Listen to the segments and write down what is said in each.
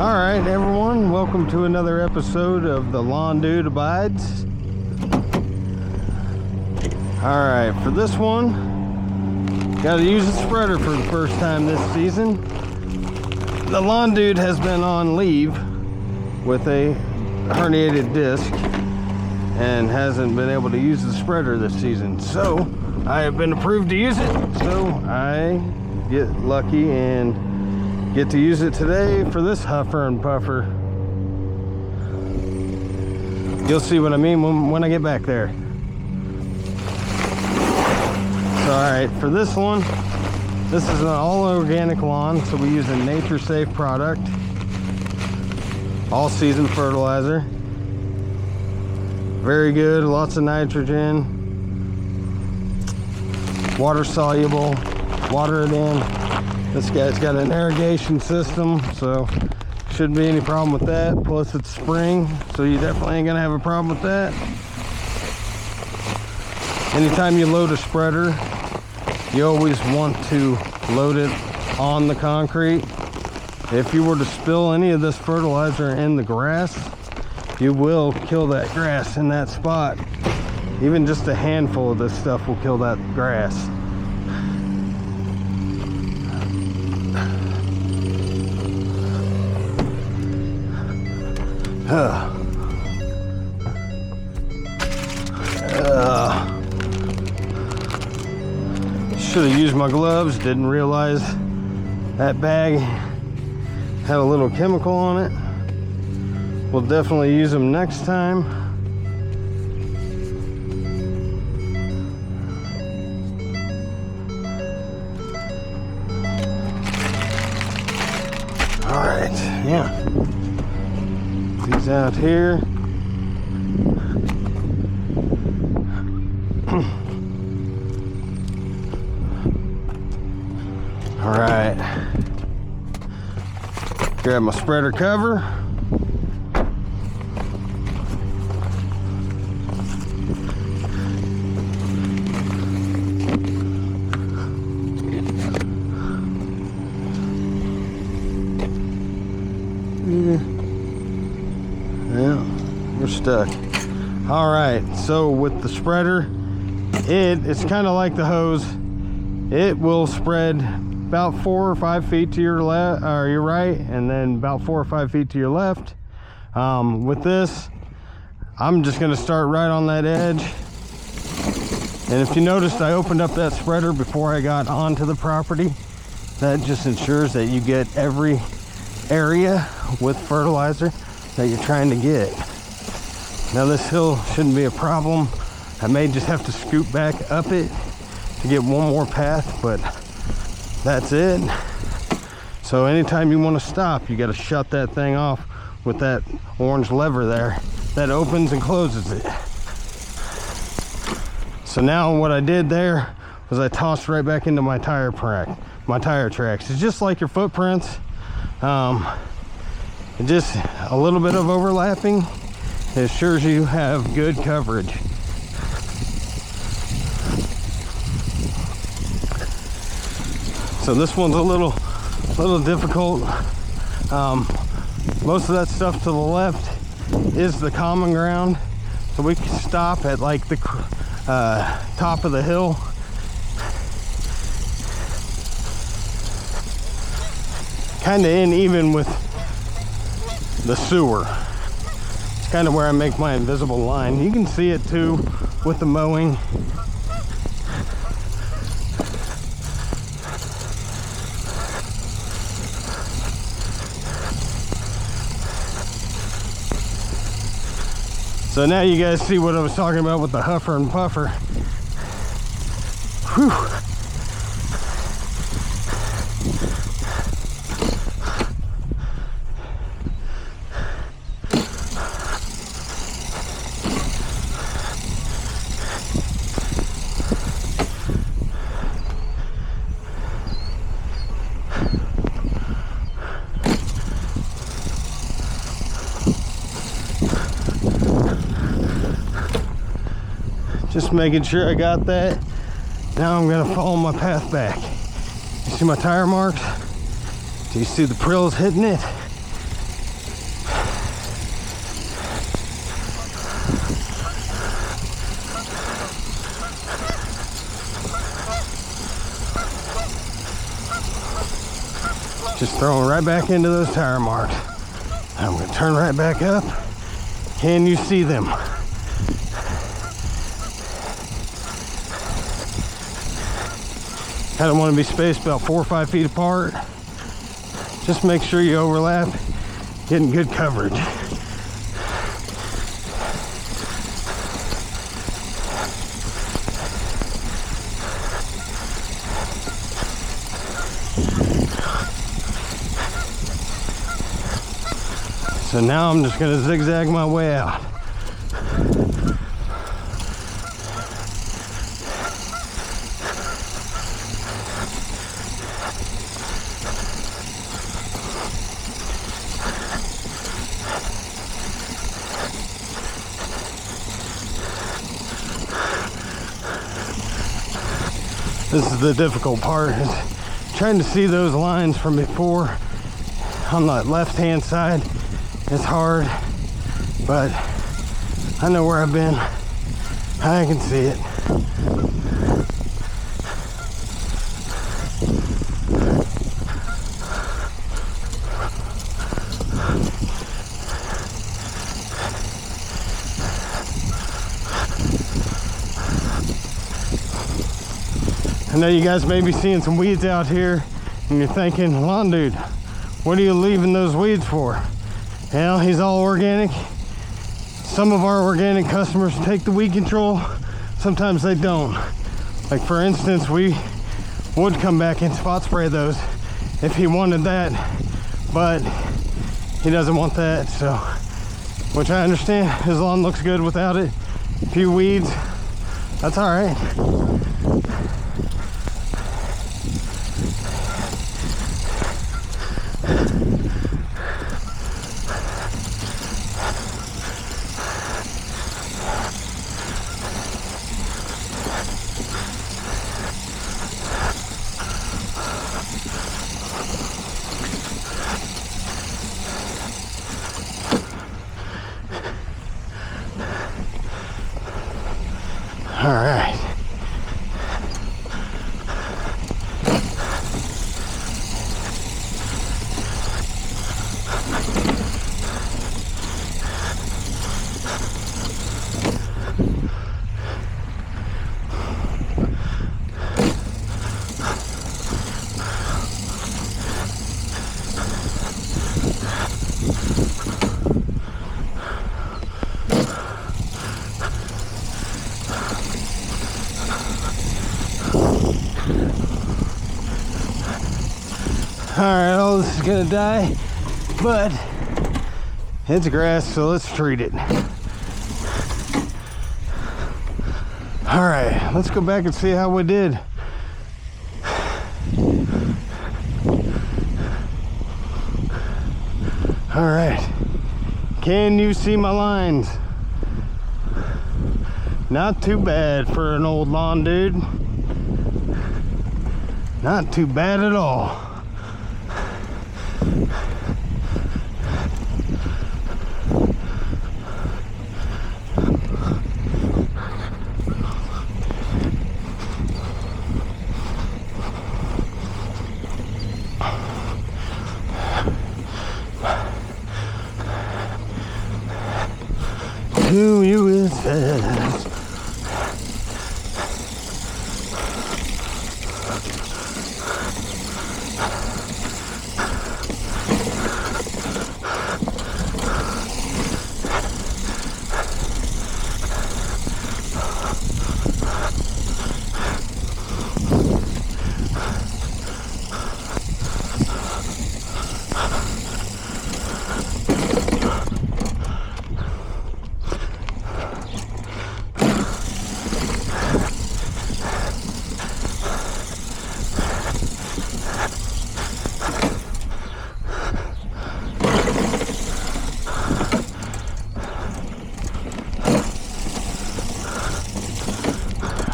All right, everyone, welcome to another episode of The Lawn Dude Abides. All right, for this one, got to use a spreader for the first time this season. The Lawn Dude has been on leave with a herniated disc and hasn't been able to use the spreader this season. So I have been approved to use it, so I get lucky and get to use it today for this huffer and puffer. You'll see what I mean when I get back there. So all right, for this one, this is an all organic lawn, so we use a nature safe product, all season fertilizer. Very good, lots of nitrogen, water soluble, water it in. This guy's got an irrigation system, so shouldn't be any problem with that. Plus it's spring, so you definitely ain't gonna have a problem with that. Anytime you load a spreader, you always want to load it on the concrete. If you were to spill any of this fertilizer in the grass, you will kill that grass in that spot. Even just a handful of this stuff will kill that grass. Should have used my gloves, didn't realize that bag had a little chemical on it. We'll definitely use them next time. All right, yeah. These out here. All right. Grab my spreader cover. Yeah, we're stuck. All right, so with the spreader, it's kind of like the hose. It will spread about 4 or 5 feet to your left or your right, and then about 4 or 5 feet to your left. With this, I'm just going to start right on that edge. And if you noticed, I opened up that spreader before I got onto the property. That just ensures that you get every area with fertilizer that you're trying to get. Now this hill shouldn't be a problem. I may just have to scoot back up it to get one more path, but that's it. So anytime you want to stop, you got to shut that thing off with that orange lever there that opens and closes it. So now what I did there was I tossed right back into my tire tracks. It's just like your footprints. Just a little bit of overlapping ensures you have good coverage. So this one's a little difficult. Most of that stuff to the left is the common ground, so we can stop at like the top of the hill. Kind of uneven with the sewer. It's kind of where I make my invisible line. You can see it too with the mowing. So now you guys see what I was talking about with the huffer and puffer. Whew. Just making sure I got that. Now I'm gonna follow my path back. You see my tire marks? Do you see the prills hitting it? Just throwing right back into those tire marks. I'm gonna turn right back up. Can you see them? Kind of want to be spaced about 4 or 5 feet apart. Just make sure you overlap, getting good coverage. So now I'm just going to zigzag my way out. This is the difficult part, is trying to see those lines from before on the left hand side. It's hard, but I know where I've been. I can see it. I know you guys may be seeing some weeds out here and you're thinking, Lon dude, what are you leaving those weeds for? Well, he's all organic. Some of our organic customers take the weed control, sometimes they don't. Like for instance, we would come back and spot spray those if he wanted that, but he doesn't want that, so, which I understand. His lawn looks good without it. A few weeds, that's all right. All right. Alright, all this is gonna die, but it's grass, so let's treat it. Alright, let's go back and see how we did. Alright, can you see my lines? Not too bad for an old lawn dude. Not too bad at all. Do you is fast.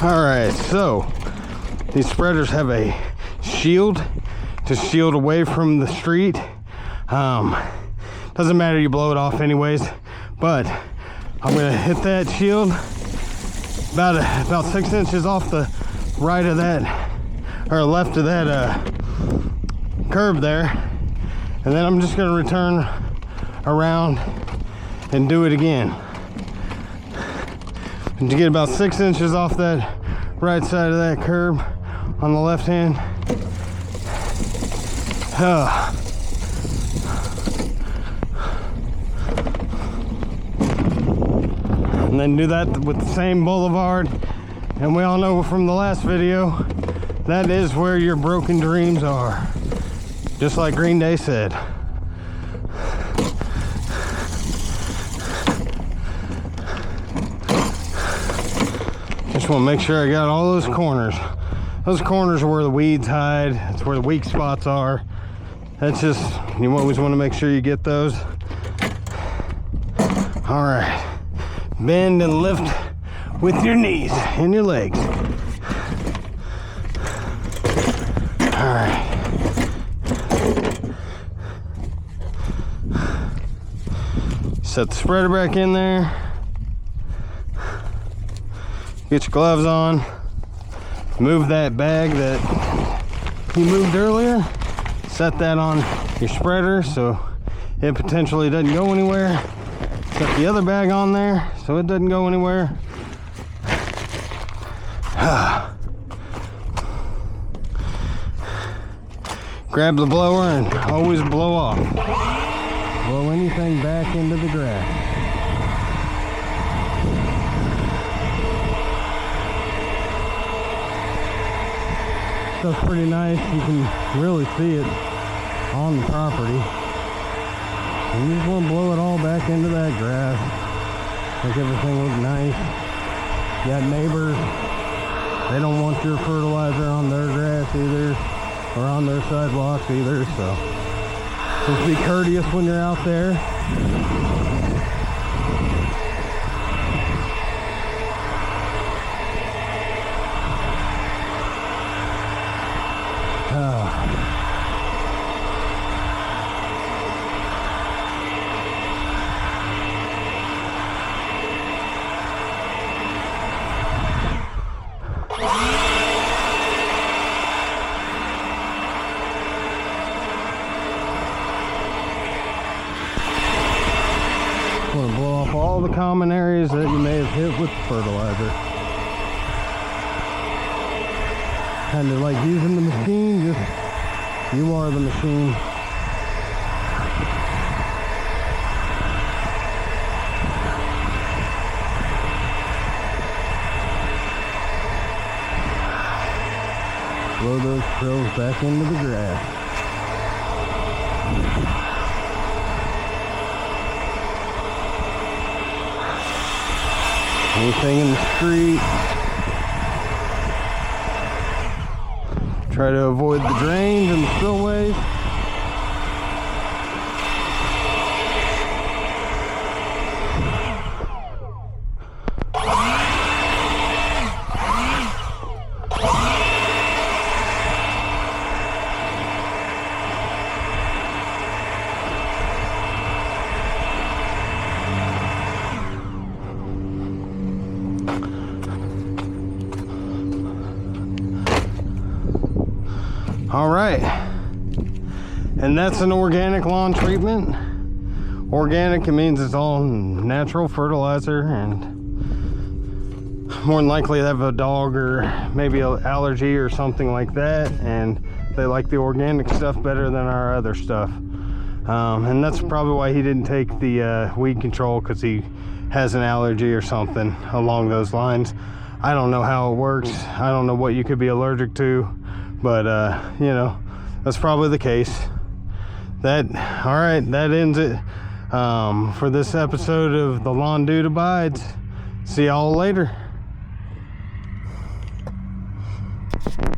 Alright, so these spreaders have a shield to shield away from the street. Doesn't matter, you blow it off anyways, but I'm gonna hit that shield about 6 inches off the right of that, or left of that curb there, And then I'm just gonna return around and do it again. And to get about 6 inches off that right side of that curb on the left hand. And then do that with the same boulevard. And we all know from the last video, that is where your broken dreams are. Just like Green Day said. Just want to make sure I got all those corners. Those corners are where the weeds hide. That's where the weak spots are. That's just, you always want to make sure you get those. All right. Bend and lift with your knees and your legs. All right. Set the spreader back in there. Get your gloves on. Move that bag that you moved earlier. Set that on your spreader so it potentially doesn't go anywhere. Set the other bag on there so it doesn't go anywhere. Grab the blower and always blow off. Blow anything back into the grass. Stuff's pretty nice. You can really see it on the property. And you just want to blow it all back into that grass. Make everything look nice. You got neighbors. They don't want your fertilizer on their grass either, or on their sidewalks either, so just be courteous when you're out there. Want to blow off all the common areas that you may have hit with fertilizer. Kind of like using the machine, just you are the machine. Blow those trills back into the grass. Anything in the street. Try to avoid the drains and the spillways. All right, and that's an organic lawn treatment. Organic, it means it's all natural fertilizer, and more than likely they have a dog or maybe an allergy or something like that, and they like the organic stuff better than our other stuff. And that's probably why he didn't take the weed control, because he has an allergy or something along those lines. I don't know how it works. I don't know what you could be allergic to. But, you know, that's probably the case. All right, that ends it for this episode of The Lawn Dude Abides. See y'all later.